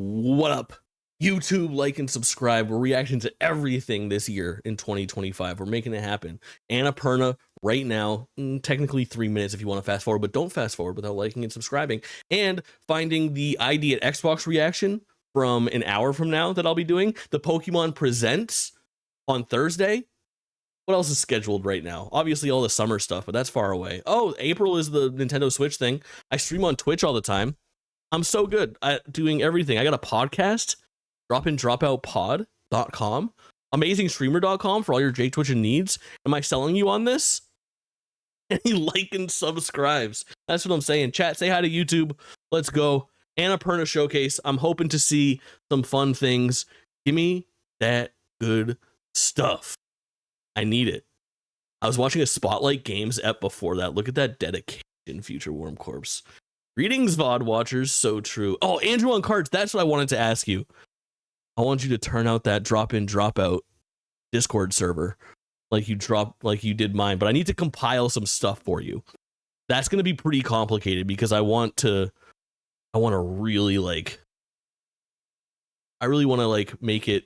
What up? YouTube, like and subscribe. We're reacting to everything this year in 2025. We're making it happen. Annapurna right now, technically 3 minutes if you want to fast forward, but don't fast forward without liking and subscribing. And finding the ID at Xbox reaction from an hour from now that I'll be doing. The Pokemon Presents on Thursday. What else is scheduled right now? Obviously all the summer stuff, but that's far away. Oh, April is the Nintendo Switch thing. I stream on Twitch all the time. I'm so good at doing everything. I got a podcast, dropindropoutpod.com, amazingstreamer.com for all your Jake Twitch needs. Am I selling you on this? Any like and subscribes. That's what I'm saying. Chat, say hi to YouTube. Let's go. Annapurna Showcase. I'm hoping to see some fun things. Give me that good stuff. I need it. I was watching a Spotlight Games ep before that. Look at that dedication, Future Worm Corpse. Greetings, VOD watchers. So true. Oh, Andrew on cards. That's what I wanted to ask you. I want you to turn out that drop in, drop out Discord server like you did mine, but I need to compile some stuff for you. That's going to be pretty complicated because I want to really make it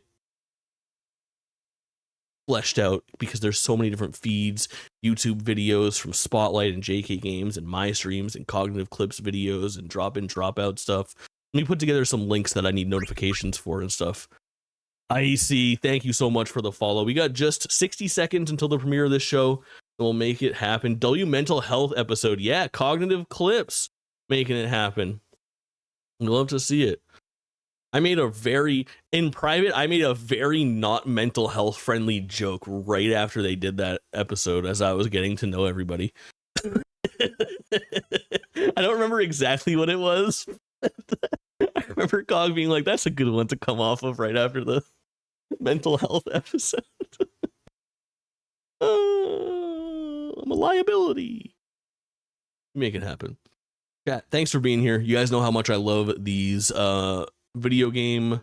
fleshed out because there's so many different feeds, YouTube videos from Spotlight and JK Games and my streams and Cognitive Clips videos and drop in, drop out stuff. Let me put together some links that I need notifications for and stuff. IEC, thank you so much for the follow. We got just 60 seconds until the premiere of this show. We'll make it happen. W Mental Health episode. Yeah, Cognitive Clips making it happen. I'd love to see it. I made a very not mental health friendly joke right after they did that episode as I was getting to know everybody. I don't remember exactly what it was. I remember Cog being like, that's a good one to come off of right after the mental health episode. I'm a liability. Make it happen. Chat, thanks for being here. You guys know how much I love these video game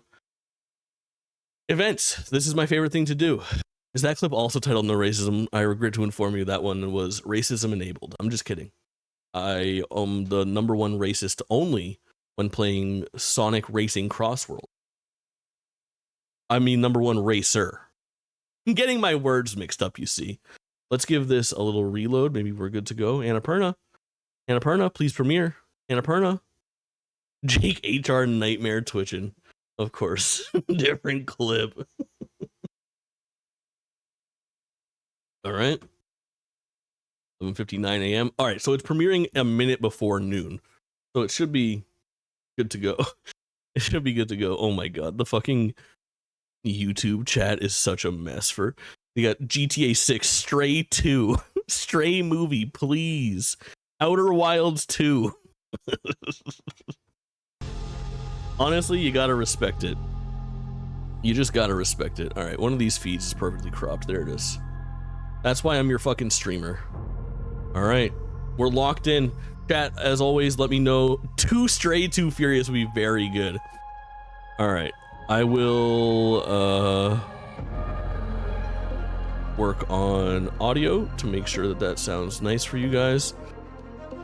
events. This is my favorite thing to do. Is that clip also titled No Racism? I regret to inform you that one was racism enabled. I'm just kidding. I am the #1 racist only when playing Sonic Racing Crossworld. I mean #1 racer. I'm getting my words mixed up, you see. Let's give this a little reload. Maybe we're good to go. Annapurna, please premiere. Annapurna. Jake HR Nightmare twitching. Of course. Different clip. All right. 11:59 a.m. All right, so it's premiering a minute before noon. So it should be good to go. It should be good to go. Oh my god, the fucking YouTube chat is such a mess. We got GTA 6, Stray 2, Stray movie, please. Outer Wilds 2. Honestly, you gotta respect it. You just gotta respect it. All right, one of these feeds is perfectly cropped. There it is. That's why I'm your fucking streamer. All right, we're locked in. Chat, as always, let me know. 2 Stray, 2 Furious would be very good. All right, I will work on audio to make sure that that sounds nice for you guys. A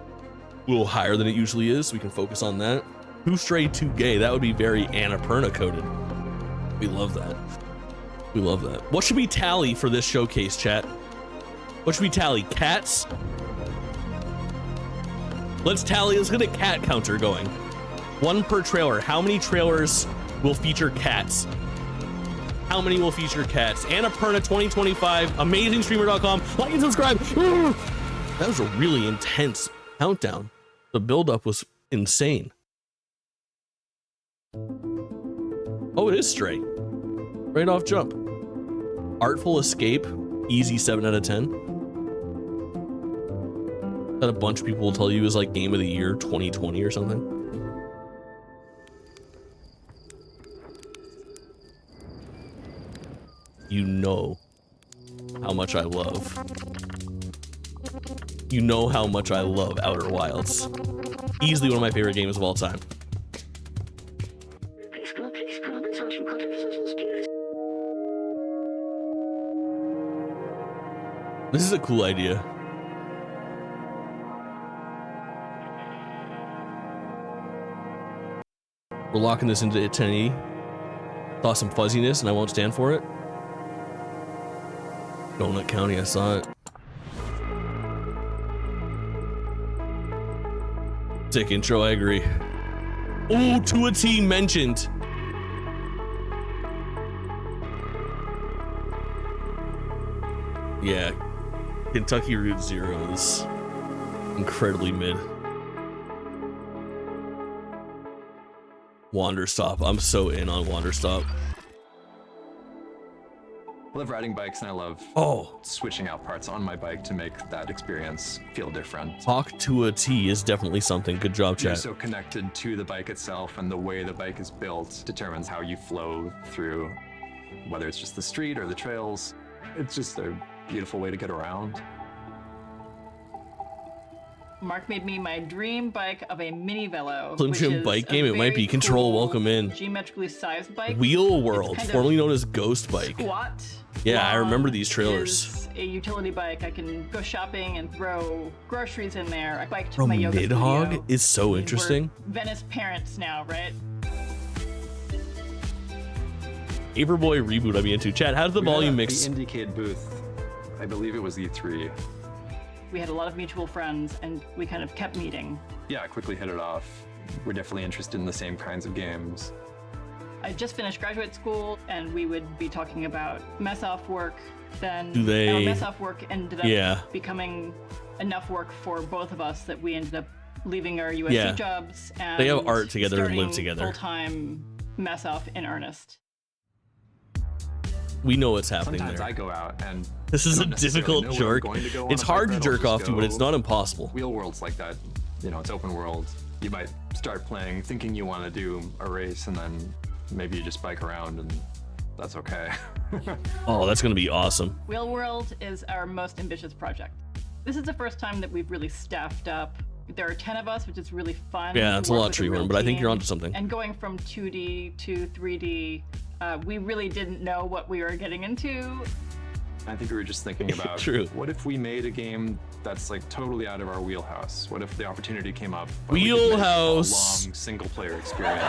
little higher than it usually is, so we can focus on that. 2 Stray, 2 Gay. That would be very Annapurna coded. We love that. We love that. What should we tally for this showcase, chat? What should we tally? Cats? Let's tally. Let's get a cat counter going. 1 per trailer. How many trailers will feature cats? How many will feature cats? Annapurna 2025, amazingstreamer.com. Like and subscribe. That was a really intense countdown. The buildup was insane. Oh, it is Stray. Right off jump. Artful Escape, easy 7 out of 10. That a bunch of people will tell you is like game of the year 2020 or something. You know how much I love. You know how much I love Outer Wilds. Easily one of my favorite games of all time. This is a cool idea. We're locking this into 1080. Saw some fuzziness and I won't stand for it. Donut County, I saw it. Sick intro, I agree. Oh, to a T mentioned. Yeah, Kentucky Route Zero is incredibly mid. Wanderstop, I'm so in on Wanderstop. I love riding bikes and I love switching out parts on my bike to make that experience feel different. Talk to a T is definitely something. Good job, chat. You're so connected to the bike itself, and the way the bike is built determines how you flow through, whether it's just the street or the trails. It's just a beautiful way to get around. Mark made me my dream bike of a mini velo. Slim Jim bike game, it might be Control, cool, welcome in. Geometrically sized bike. Wheel World, formerly known as Ghost Bike. Squat. Yeah, I remember these trailers. Is a utility bike. I can go shopping and throw groceries in there. I bike to Bro, my yoga Nidhogg studio. is so interesting. We're Venice parents now, right? Paperboy reboot I'd be into. Chat, how's the volume mix? The Indiecade booth, I believe it was E3. We had a lot of mutual friends and we kind of kept meeting. Yeah, I quickly hit it off. We're definitely interested in the same kinds of games. I just finished graduate school and we would be talking about mess off work. Then our mess off work ended up becoming enough work for both of us that we ended up leaving our USC jobs and they have art together and live together. Full-time mess off in earnest. We know what's happening Sometimes there. I go out and this is a difficult jerk. It's hard to jerk off to, but it's not impossible. Wheel World's like that. You know, it's open world. You might start playing thinking you want to do a race, and then maybe you just bike around, and that's okay. Oh, that's going to be awesome. Wheel World is our most ambitious project. This is the first time that we've really staffed up. There are 10 of us, which is really fun. Yeah, it's a lot, Treehorn, but I think you're onto something. And going from 2D to 3D, we really didn't know what we were getting into. I think we were just thinking about, what if we made a game that's like totally out of our wheelhouse? What if the opportunity came up? Wheelhouse. A long single player experience.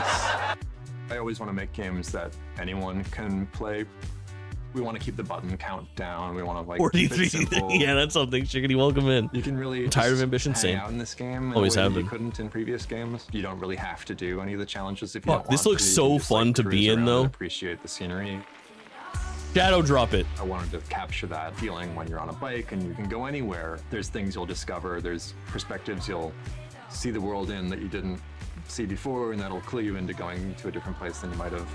I always want to make games that anyone can play. We want to keep the button count down. We want to like 43. keep it simple. Yeah, that's something. Chickadee, welcome in. You can really I'm tired of ambition. hang out in this game. Always have been. You couldn't in previous games. You don't really have to do any of the challenges if you don't want this looks to. so You just, fun like, to cruise be in around though. and appreciate the scenery. Shadow drop it. I wanted to capture that feeling when you're on a bike and you can go anywhere. There's things you'll discover. There's perspectives you'll see the world in that you didn't see before, and that'll clue you into going to a different place than you might have.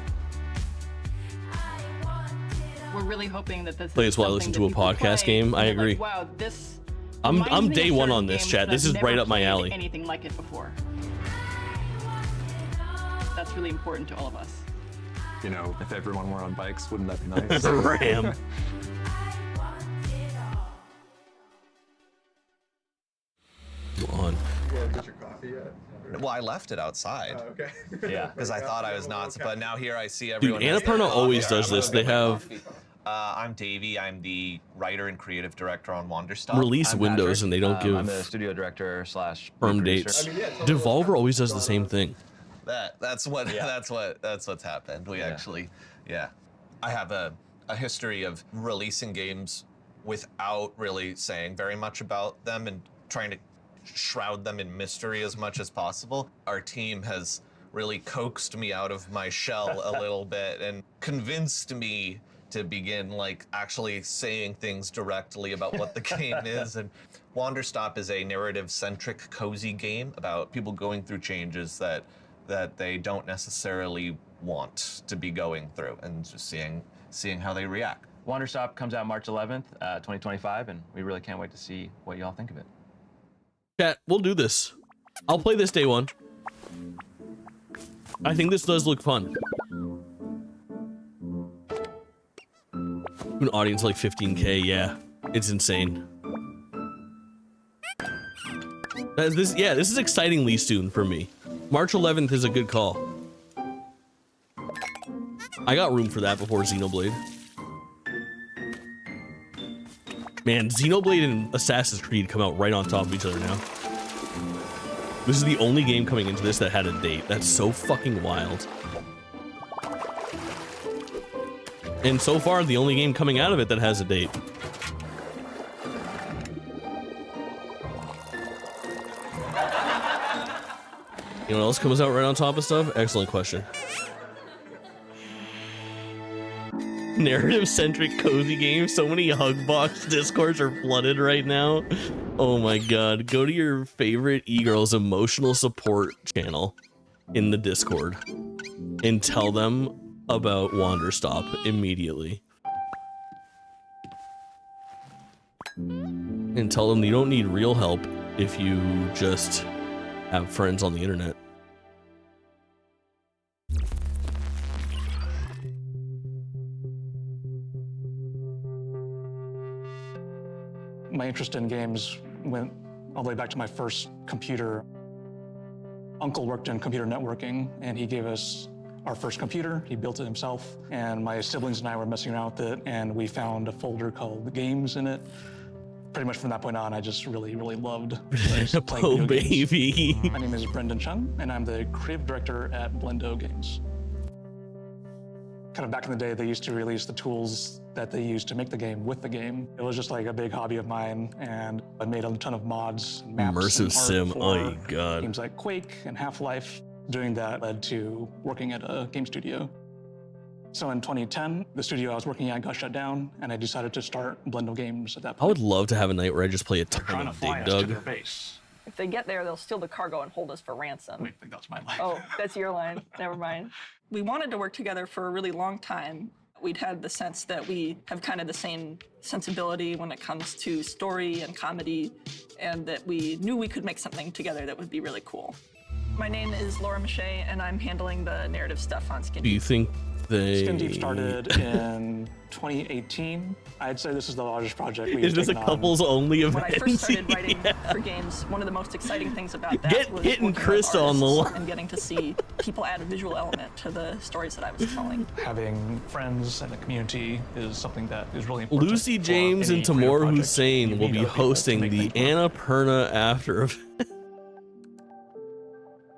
We're really hoping that this Play this while I listen to a podcast game. I agree. Like, wow, this. I'm day one on this, chat. This is right up my alley. Anything like it before. That's really important to all of us. You know, if everyone were on bikes, wouldn't that be nice? Ram. Go on. Get your coffee yet? Well, I left it outside. Oh, okay. Yeah, because I thought I was not. But now here I see everyone. Dude, Annapurna always does this. They have I'm Davey. I'm the writer and creative director on Wanderstop. release I'm windows Patrick. and they don't give I'm the studio director slash firm producer. dates. I mean, yeah, totally. Devolver always does the same thing. That's what's happened. We actually, I have a history of releasing games without really saying very much about them and trying to shroud them in mystery as much as possible. Our team has really coaxed me out of my shell a little bit and convinced me to begin like actually saying things directly about what the game is. And Wanderstop is a narrative-centric, cozy game about people going through changes that they don't necessarily want to be going through, and just seeing how they react. Wanderstop comes out March 11th, 2025, and we really can't wait to see what y'all think of it. Chat, we'll do this. I'll play this day one. I think this does look fun. An audience like 15K, yeah. It's insane. This is excitingly soon for me. March 11th is a good call. I got room for that before Xenoblade. Man, Xenoblade and Assassin's Creed come out right on top of each other now. This is the only game coming into this that had a date. That's so fucking wild. And so far, the only game coming out of it that has a date. You know what else comes out right on top of stuff? Excellent question. Narrative-centric cozy games. So many Hugbox Discords are flooded right now. Oh my god. Go to your favorite e-girl's emotional support channel in the Discord and tell them about Wanderstop immediately. And tell them you don't need real help if you just have friends on the internet. My interest in games went all the way back to my first computer. Uncle worked in computer networking, and he gave us our first computer. He built it himself, and my siblings and I were messing around with it, and we found a folder called Games in it. Pretty much from that point on, I just really loved playing Oh, video games. baby. My name is Brendan Chung, and I'm the creative director at Blendo Games. Kind of back in the day, they used to release the tools that they used to make the game with the game. It was just like a big hobby of mine, and I made a ton of mods and maps. Immersive and art sim, for oh my god. games like Quake and Half-Life. Doing that led to working at a game studio. So in 2010, the studio I was working at got shut down, and I decided to start Blendo Games at that I point. would love to have a night where I just play a ton Trying to of fly Dig us to Dug. their base. If they get there, they'll steal the cargo and hold us for ransom. Wait, I think that's my line. Oh, that's your line. Never mind. We wanted to work together for a really long time. We'd had the sense that we have kind of the same sensibility when it comes to story and comedy, and that we knew we could make something together that would be really cool. My name is Laura Mache, and I'm handling the narrative stuff on Skin Do you Deep. think they... Skin Deep started in 2018. I'd say this is the largest project we've Is this a taken on. couples only event? When I first started writing for games, one of the most exciting things about that Get was getting working with Chris on the artists line. and getting to see people add a visual element to the stories that I was telling. Having friends and a community is something that is really important. Lucy for James any and creative Tamor project. Hussein You will need be other people to hosting make the things work. Annapurna after event.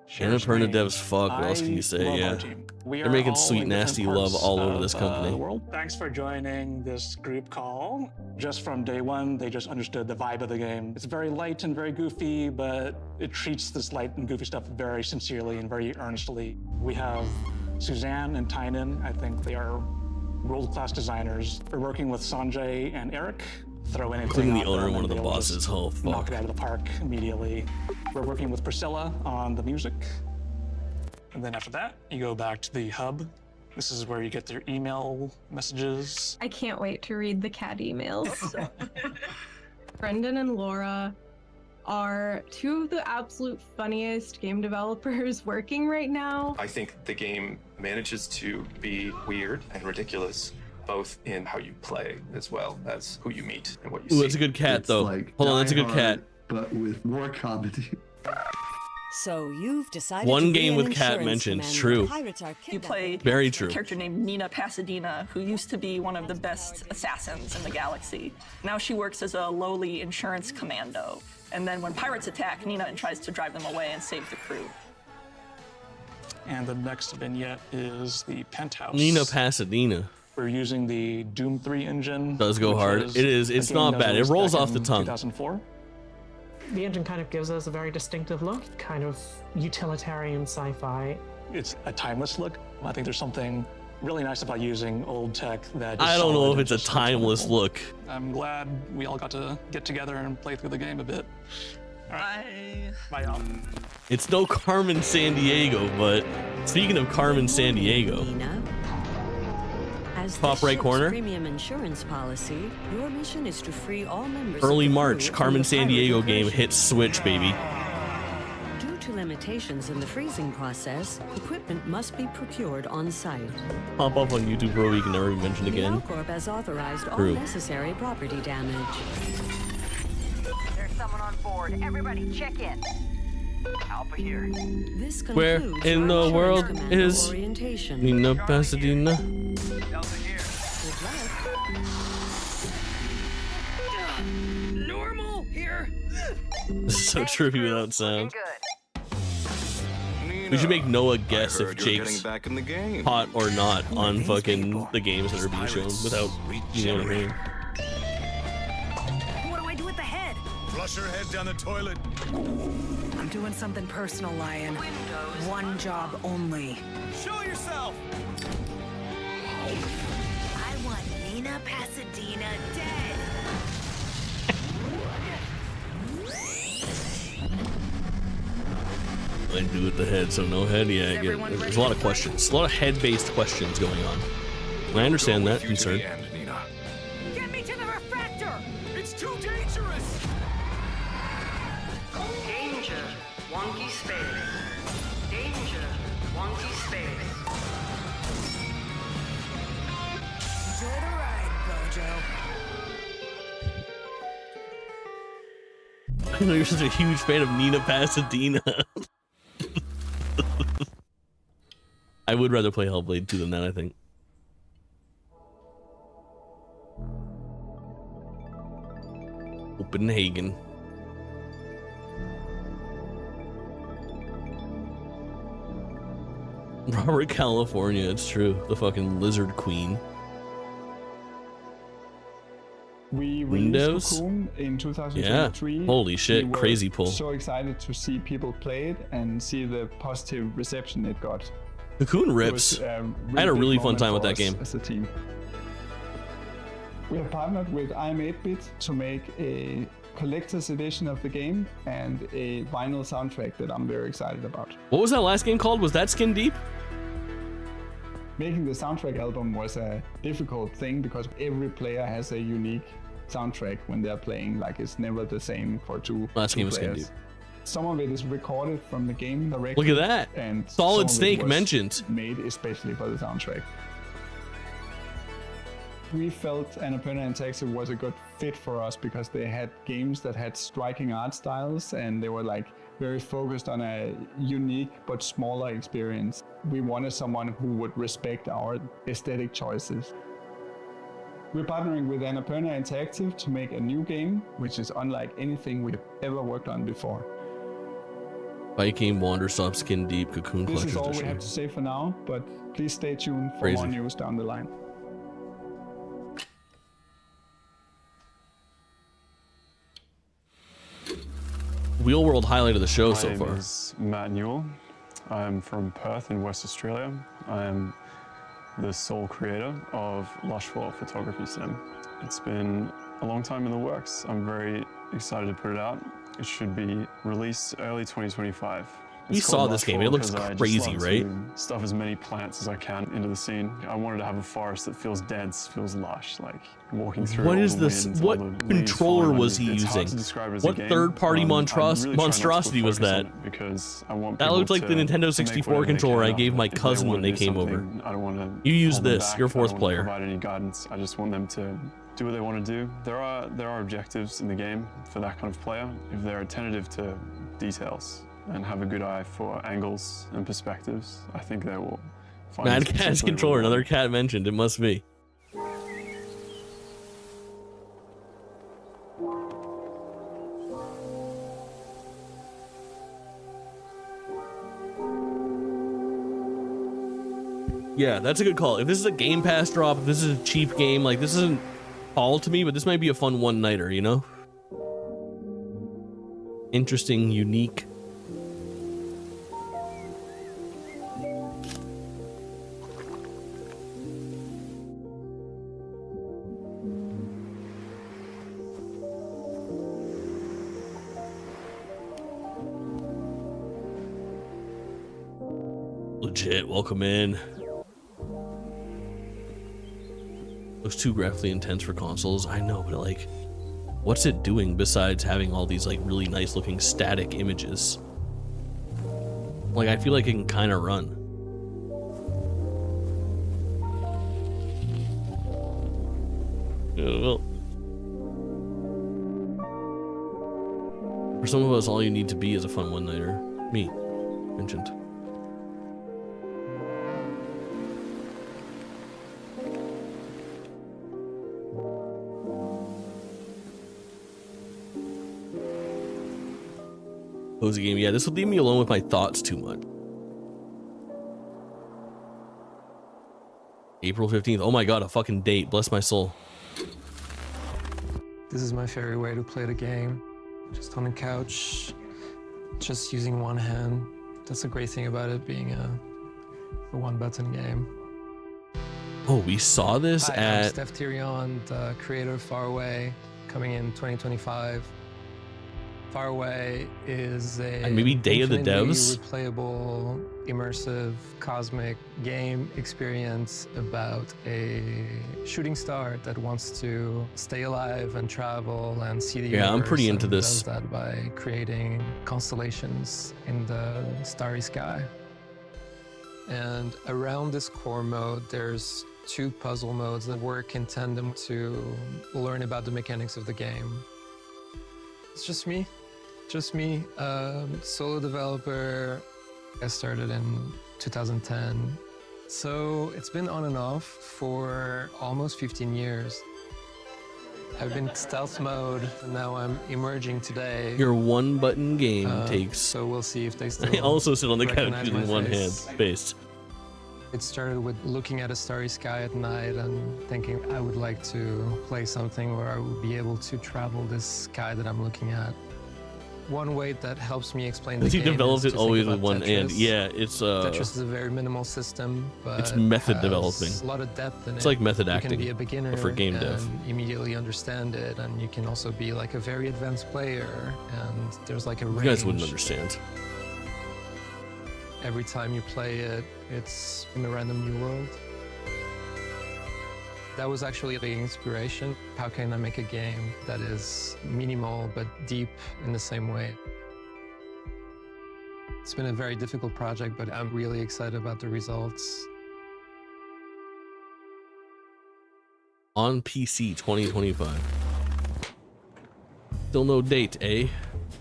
Shares Annapurna name. devs fuck, what else can you I say? love Yeah. our team. We They're are making all sweet, in different nasty love parts all over of, this company. the world. Thanks for joining this group call. Just from day one, they just understood the vibe of the game. It's very light and very goofy, but it treats this light and goofy stuff very sincerely and very earnestly. We have Suzanne and Tynan. I think they are world-class designers. We're working with Sanjay and Eric. Throw anything Including the at owner them and one of and the they'll bosses. just Oh, knock fuck. it out of the park immediately. We're working with Priscilla on the music. And then after that, you go back to the hub. This is where you get their email messages. I can't wait to read the cat emails. Brendan and Laura are two of the absolute funniest game developers working right now. I think the game manages to be weird and ridiculous, both in how you play as well as who you meet and what you see. Ooh, that's a good cat, It's though. like Hold on, that's a Die good cat. Hard, but with more comedy. So you've decided One to be game an with cat insurance mentions, commander. true. Pirates are You play kidnapping. Very a true. character named Nina Pasadena, who used to be one of the best assassins in the galaxy. Now she works as a lowly insurance commando. And then when pirates attack, Nina tries to drive them away and save the crew. And the next vignette is the penthouse. Nina Pasadena. We're using the Doom 3 engine. Does go which hard. was It is. a It's game not that bad. It was rolls back off the in tongue. 2004. The engine kind of gives us a very distinctive look, kind of utilitarian sci-fi. It's a timeless look. I think there's something really nice about using old tech that is I don't know solid if and it's a just looks timeless wonderful. look. I'm glad we all got to get together and play through the game a bit. All right. Bye, y'all. It's no Carmen San Diego, but speaking of Carmen San Diego, Nina. As Top the right ship's corner. Premium insurance policy, your mission is to free all members. early of the March, crew from Carmen the San pirate Diego game incursion. hits Switch, baby. Due to limitations in the freezing process, equipment must be procured on site. Pop up on YouTube for a week and never be mentioned The again. Corp has authorized all True. necessary property damage. There's someone on board. Everybody, check in. Alpha here. This Where concludes in your the world insurance commando is orientation. Nina Pasadena? Delta here. Good luck. Normal here. This is so trippy without sound. Good. We should make Noah guess if heard you're Jake's getting back in the game. hot or not on fucking the games that are being shown without being able to hear him. What do I do with the head? Flush her head down the toilet. I'm doing something personal, Lion. One job only. Show yourself. I want Nina Pasadena dead. I do with the head, so no head. Yeah, I get it. There's a lot of questions, a lot of head-based questions going on. I understand that concern. Get me to the refractor! It's too dangerous. Danger, wonky space. Danger, wonky space. Enjoy the ride, Bojo. I know you're such a huge fan of Nina Pasadena. I would rather play Hellblade 2 than that, I think. Copenhagen. Robert California, it's true. The fucking lizard queen. We Windows? released Cocoon in 2023. Yeah. Holy shit, We were crazy pull. So excited to see people play it and see the positive reception it got. Cocoon It rips. was a I had a big really fun moment time with for that us game. As a team. We have partnered with IM8-Bit to make a collector's edition of the game and a vinyl soundtrack that I'm very excited about. What was that last game called? Was that Skin Deep? Making the soundtrack album was a difficult thing because every player has a unique soundtrack when they're playing. Like, it's never the same for two Game was Skin players. Deep. Some of it is recorded from the game directly. Look at that. And Solid some of it Snake was mentioned. Made especially for the soundtrack. We felt Annapurna Interactive was a good fit for us because they had games that had striking art styles and they were like very focused on a unique but smaller experience. We wanted someone who would respect our aesthetic choices. We're partnering with Annapurna Interactive to make a new game, which is unlike anything we've ever worked on before. Fight game, Wanderstop, Skin Deep, Cocoon This is Collector's all we Edition. have to say for now, but please stay tuned for Crazy. more news down the line. Wheel World highlight of the show My so name far. is Matt Newell. I'm from Perth in West Australia. I am the sole creator of Lushfoil Photography Sim. It's been a long time in the works. I'm very excited to put it out. It should be released early 2025. We It's saw called this game. It Lushfoil looks because I just crazy, love right? to stuff as many plants as I can into the scene. I wanted to have a forest that feels dense, feels lush, like walking through. What all is the this? winds, what all the leaves controller falling on was you. he It's hard using? to describe it as a What game. third-party I really try not to put monstrosity was focus on that? it because I want That people looked like the to Nintendo make 64 whatever they controller I can gave of my it. If they cousin when wanna they do came over. something, I don't want to. You use hold them this. back. You're I don't fourth wanna player. Provide any guidance. I just want them to do what they want to do. There are objectives in the game for that kind of player. If they're attentive to details and have a good eye for angles and perspectives, I think they will find Mad this Cat's particularly controller. rewarding. Another cat mentioned. It must be. Yeah, that's a good call. If this is a Game Pass drop, if this is a cheap game, like this isn't all to me, but this might be a fun one-nighter, you know? Interesting, unique. Legit, welcome in. Looks too graphically intense for consoles. I know, but like, what's it doing besides having all these like really nice looking static images? Like, I feel like it can kind of run. Well, for some of us, all you need to be is a fun one-nighter. Me, mentioned. Cozy game. Yeah, this would leave me alone with my thoughts too much. April 15th. Oh my god, a fucking date. Bless my soul. This is my favorite way to play the game. Just on the couch, just using one hand. That's the great thing about it being a one-button game. Oh, we saw this Hi, I'm at... Steph Tyrion, the creator of Faraway, coming in 2025. Faraway is a maybe Day of the Devs? replayable, immersive, cosmic game experience about a shooting star that wants to stay alive and travel and see the universe. I'm pretty into and this. Does that by creating constellations in the starry sky. And around this core mode, there's 2 puzzle modes that work in tandem to learn about the mechanics of the game. It's just me, solo developer. I started in 2010. So it's been on and off for almost 15 years. I've been stealth mode, and now I'm emerging today. Your one-button game takes... So we'll see if they still I also sit on the couch recognize using my one face. hand. Based. It started with looking at a starry sky at night and thinking I would like to play something where I would be able to travel this sky that I'm looking at. One way that helps me explain the He game develops is it to always think with about one hand. Tetris. Yeah, it's Tetris is a very minimal system, but it's method has developing. a lot of depth in it. It's like method You acting, can be a beginner but for game and dev. immediately understand it, and you can also be like a very advanced player. And there's like a range. You guys wouldn't understand. Every time you play it, it's in a random new world. That was actually the inspiration. How can I make a game that is minimal but deep in the same way? It's been a very difficult project, but I'm really excited about the results. On PC 2025. Still no date, eh?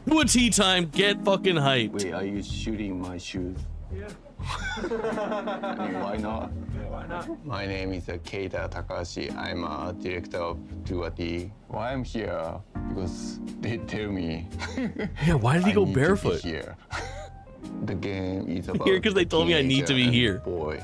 What tea time? Get fucking hyped. Wait, are you shooting my shoes? Yeah. I mean, why not? Yeah, why not? My name is Keita Takahashi. I'm a director of 2D. Why I'm here? Because they tell me. Yeah, why did he go I need to be barefoot? Here. The game is about Here because they told me I need to be teenager here. and boy.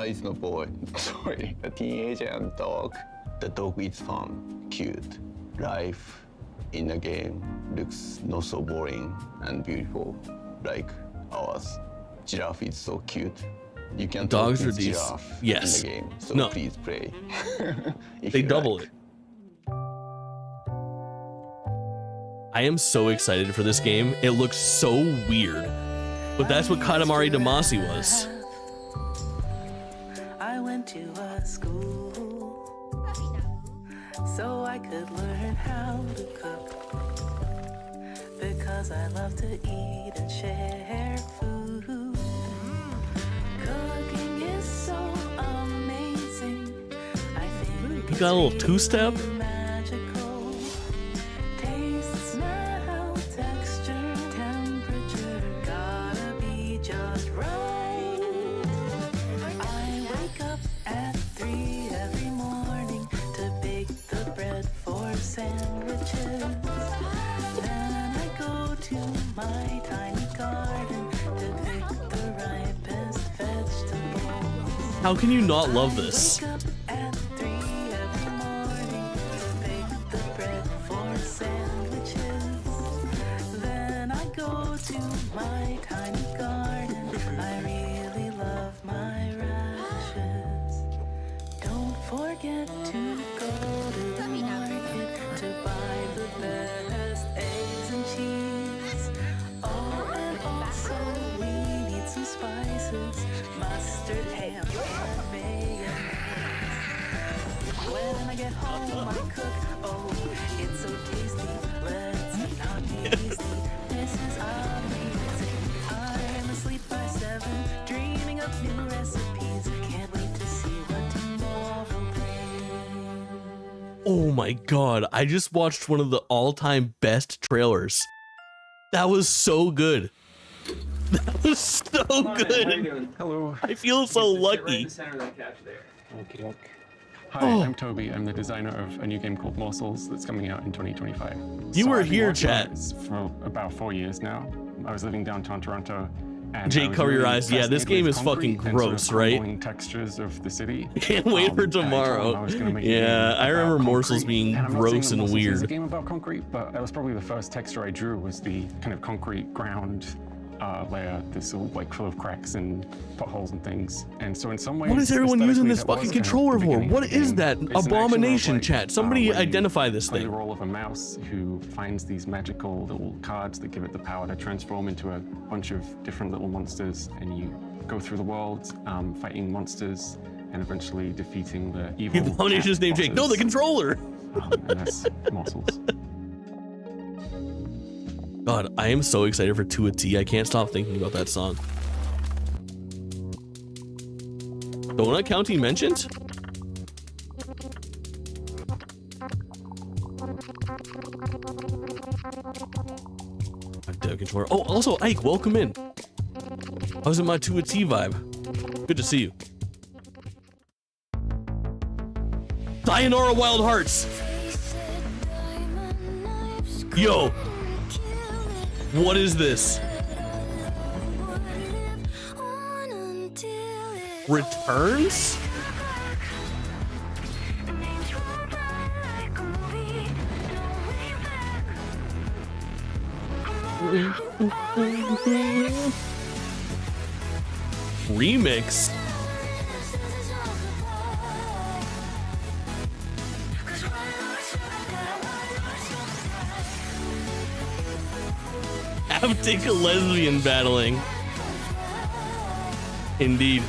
It's not boy. Sorry. A teenager and dog. The dog is fun, cute. Life in the game looks not so boring and beautiful like ours. Giraffe is so cute. You can talk Dogs are with these. giraffe Yes. in the game. So No. please play. If They you double like. it. I am so excited for this game. It looks so weird. But that's what Katamari Damacy was. I went to a school so I could learn how to cook, because I love to eat and share food. Cooking is so amazing. I think You got a little two-step? magical. Taste, smell, texture, temperature, gotta be just right. I wake up at 3 every morning to bake the bread for sandwiches. Then I go to my tiny garden to pick the ripest vegetables. How can you not love this? Wake up at 3 every morning to bake the bread for sandwiches. Then I go to my tiny garden. I really love my radishes. Don't forget to go to the market to buy the best eggs and cheese. Oh, and also we need some spices, mustard, ham, and mayonnaise. When I get home, I cook. Oh, it's so tasty. Let's not be hasty. This is amazing. I'm asleep by 7, dreaming of new recipes. Can't wait to see what tomorrow brings. Oh my god, I just watched one of the all-time best trailers. That was so good. That was so good. Hello. I feel so lucky. Okay. Hi, Oh. I'm Toby. I'm the designer of a new game called Morsels that's coming out in 2025. You were I've been here, working on chat. it for about 4 years now. I was living downtown Toronto And Jake, I was cover your really eyes. Yeah, this fascinated game with is fucking concrete and sort of gross, right? crumbling textures of the city. Can't wait for And I told him I tomorrow. was gonna make a Yeah, game I about remember Morsels concrete. being And I'm not gross saying that and Morsels is a weird. game about concrete, but that was probably the first texture I drew, was the kind of concrete ground layer that's all like full of cracks and potholes and things. And so in some ways, What is everyone using aesthetically, this that was fucking kind of controller the for? beginning What of the is game. that It's an action abomination, roguelike, chat? Somebody where you identify this play thing. the role of a mouse who finds these magical little cards that give it the power to transform into a bunch of different little monsters, and you go through the world fighting monsters and eventually defeating the evil. The abomination's named Jake. No, the controller. And that's Morsels. God, I am so excited for To a T. I can't stop thinking about that song. Donut County mentioned? Controller. Oh, also, Ike, welcome in. I was in my To a T vibe. Good to see you. Sayonara Wild Hearts. Yo. What is this? Returns? Remix? Haptic lesbian battling. Indeed.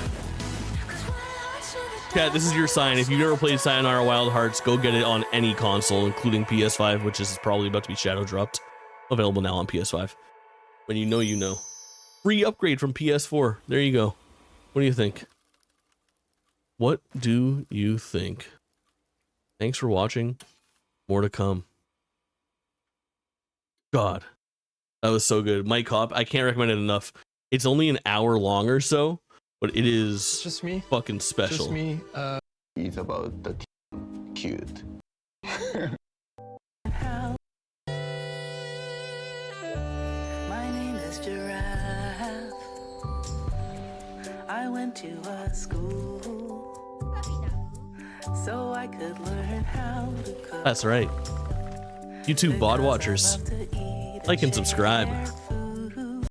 Chat, this is your sign. If you've never played Sayonara Wild Hearts, go get it on any console, including PS5, which is probably about to be shadow dropped. Available now on PS5. When you know, you know. Free upgrade from PS4. There you go. What do you think? What do you think? Thanks for watching. More to come. God. That was so good. Mike Hop, I can't recommend it enough. It's only an hour long or so, but it is just me. Fucking special. Just me. It's about the cute. My name is Giraffe. I went to a school so I could learn how to cook. That's right. YouTube VOD watchers, like and subscribe.